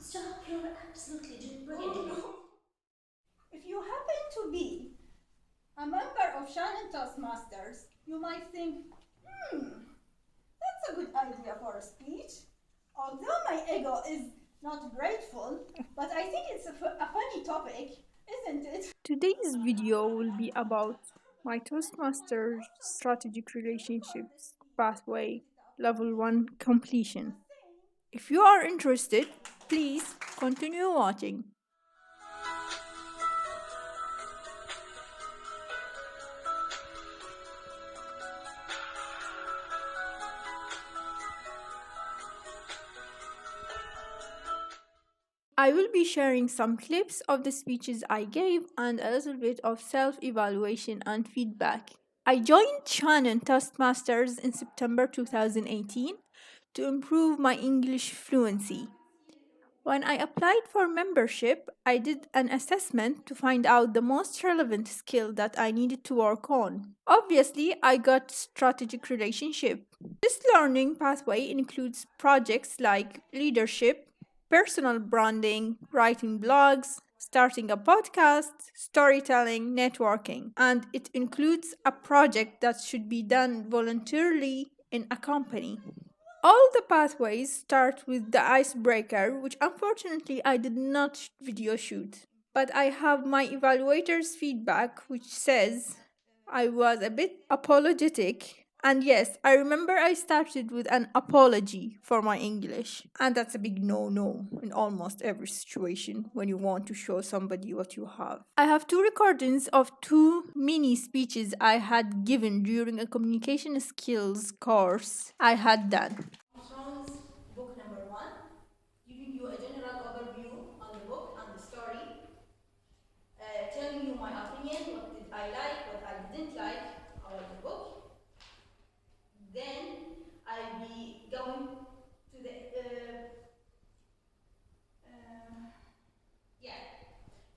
Stop, you're absolutely doing brilliant. If you happen to be a member of Shannon Toastmasters, you might think, that's a good idea for a speech. Although my ego is not grateful, but I think it's a funny topic, isn't it? Today's video will be about my Toastmasters strategic relationships pathway level 1 completion. If you are interested, please continue watching. I will be sharing some clips of the speeches I gave and a little bit of self evaluation and feedback. I joined Shannon Toastmasters in September 2018 to improve my English fluency. When I applied for membership, I did an assessment to find out the most relevant skill that I needed to work on. Obviously, I got strategic relationship. This learning pathway includes projects like leadership, personal branding, writing blogs, starting a podcast, storytelling, networking, and it includes a project that should be done voluntarily in a company. All the pathways start with the icebreaker, which unfortunately I did not video shoot. But I have my evaluator's feedback, which says I was a bit apologetic. And yes, I remember I started with an apology for my English. And that's a big no no in almost every situation when you want to show somebody what you have. I have two recordings of two mini speeches I had given during a communication skills course I had done. Thrones, book number 1, giving you a general overview on the book and the story, telling you my opinion, what did I like, what I didn't like about the book. Then I'll be going to the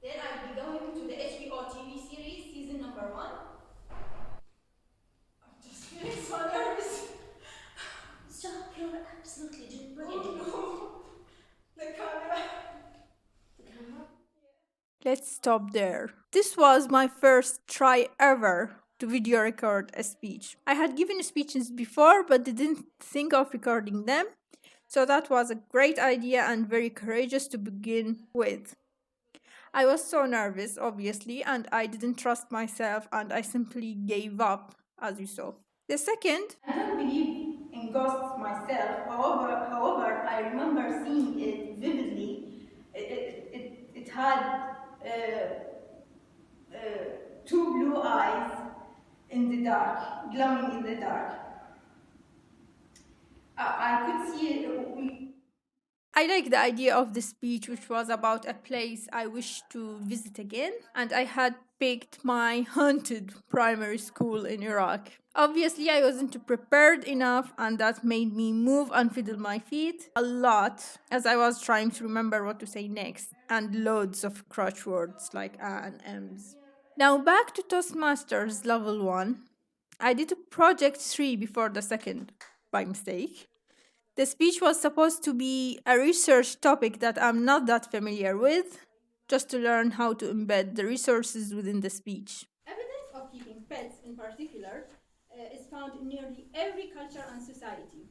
Then I'll be going to the HBO TV series season number 1. I'm just feeling so nervous. Stop, you're absolutely doing brilliant. The camera. The camera? Let's stop there. This was my first try ever to video record a speech. I had given speeches before but didn't think of recording them, so that was a great idea and very courageous to begin with. I was so nervous, obviously, and I didn't trust myself and I simply gave up, as you saw. The second, I don't believe in ghosts myself. However, I remember seeing it vividly. It had two blue eyes in the dark, glowing in the dark. I could see it. I like the idea of the speech, which was about a place I wish to visit again, and I had picked my haunted primary school in Iraq. Obviously, I wasn't prepared enough, and that made me move and fiddle my feet a lot as I was trying to remember what to say next, and loads of crutch words like and ems. Now back to Toastmasters level 1. I did a project 3 before the second by mistake. The speech was supposed to be a research topic that I'm not that familiar with, just to learn how to embed the resources within the speech. Evidence of keeping pets in particular is found in nearly every culture and society.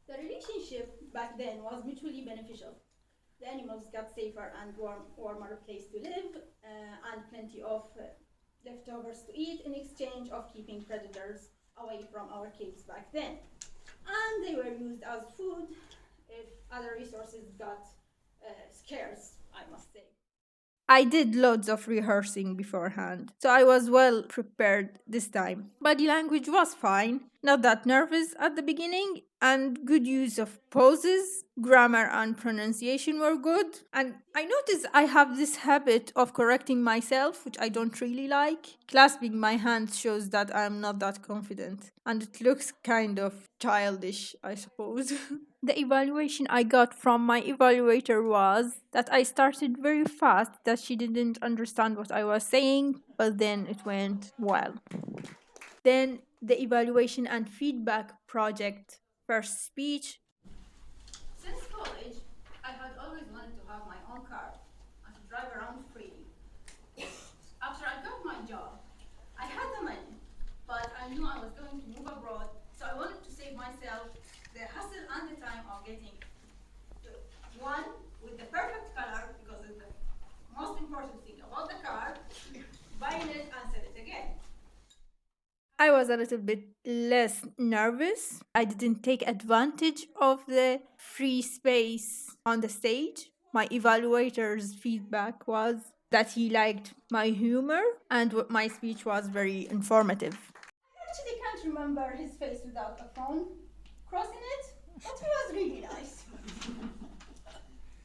The relationship back then was mutually beneficial. The animals got safer and warmer place to live and plenty of leftovers to eat in exchange of keeping predators away from our caves back then. And they were used as food if other resources got scarce, I must say. I did loads of rehearsing beforehand, so I was well prepared this time. Body language was fine, not that nervous at the beginning, and good use of poses, grammar and pronunciation were good. And I noticed I have this habit of correcting myself, which I don't really like. Clasping my hands shows that I'm not that confident, and it looks kind of childish, I suppose. The evaluation I got from my evaluator was that I started very fast, that she didn't understand what I was saying, but then it went well. Then the evaluation and feedback project first speech. Since college, I had was a little bit less nervous. I didn't take advantage of the free space on the stage. My evaluator's feedback was that he liked my humor and my speech was very informative. I actually can't remember his face without a phone crossing it, but he was really nice.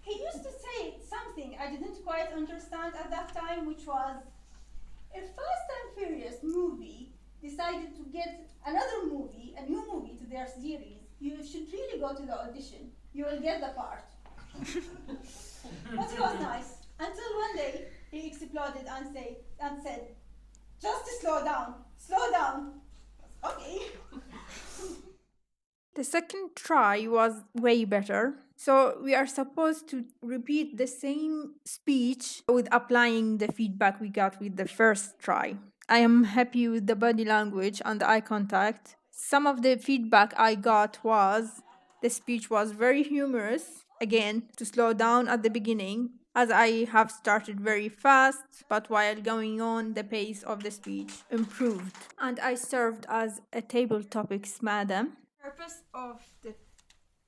He used to say something I didn't quite understand at that time, which was, if Fast and Furious movie decided to get another movie, a new movie to their series, you should really go to the audition. You will get the part. But it was nice. Until one day, he exploded and said, just slow down, slow down. Okay. The second try was way better. So we are supposed to repeat the same speech with applying the feedback we got with the first try. I am happy with the body language and the eye contact. Some of the feedback I got was the speech was very humorous. Again, to slow down at the beginning, as I have started very fast, but while going on, the pace of the speech improved. And I served as a table topics madam. The purpose of the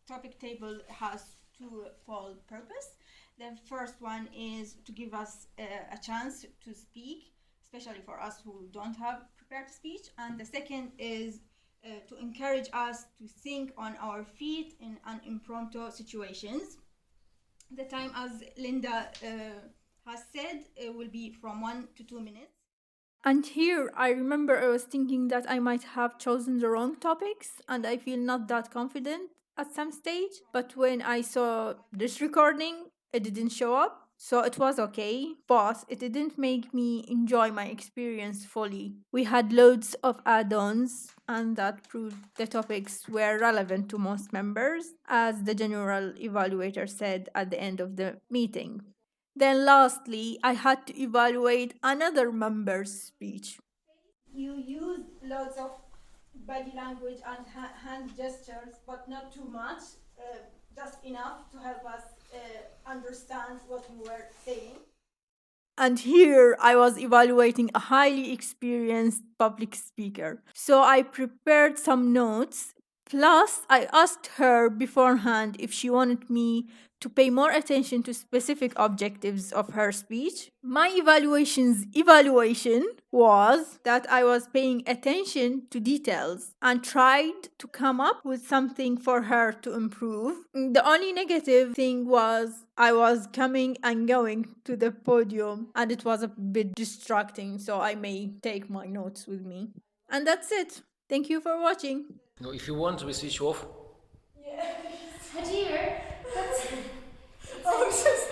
topic table has twofold purpose. The first one is to give us a chance to speak, especially for us who don't have prepared speech. And the second is to encourage us to think on our feet in an impromptu situations. The time, as Linda has said, will be from 1 to 2 minutes. And here I remember I was thinking that I might have chosen the wrong topics and I feel not that confident at some stage. But when I saw this recording, it didn't show up. So it was okay, but it didn't make me enjoy my experience fully. We had loads of add-ons and that proved the topics were relevant to most members, as the general evaluator said at the end of the meeting. Then lastly, I had to evaluate another member's speech. You used lots of body language and hand gestures, but not too much, just enough to help us understand what you were saying. And here I was evaluating a highly experienced public speaker. So I prepared some notes. Plus, I asked her beforehand if she wanted me to pay more attention to specific objectives of her speech. My evaluation was that I was paying attention to details and tried to come up with something for her to improve. The only negative thing was I was coming and going to the podium and it was a bit distracting, so I may take my notes with me. And that's it. Thank you for watching. No, if you want, we switch off. Hadir, that's. Oh, I'm so sorry.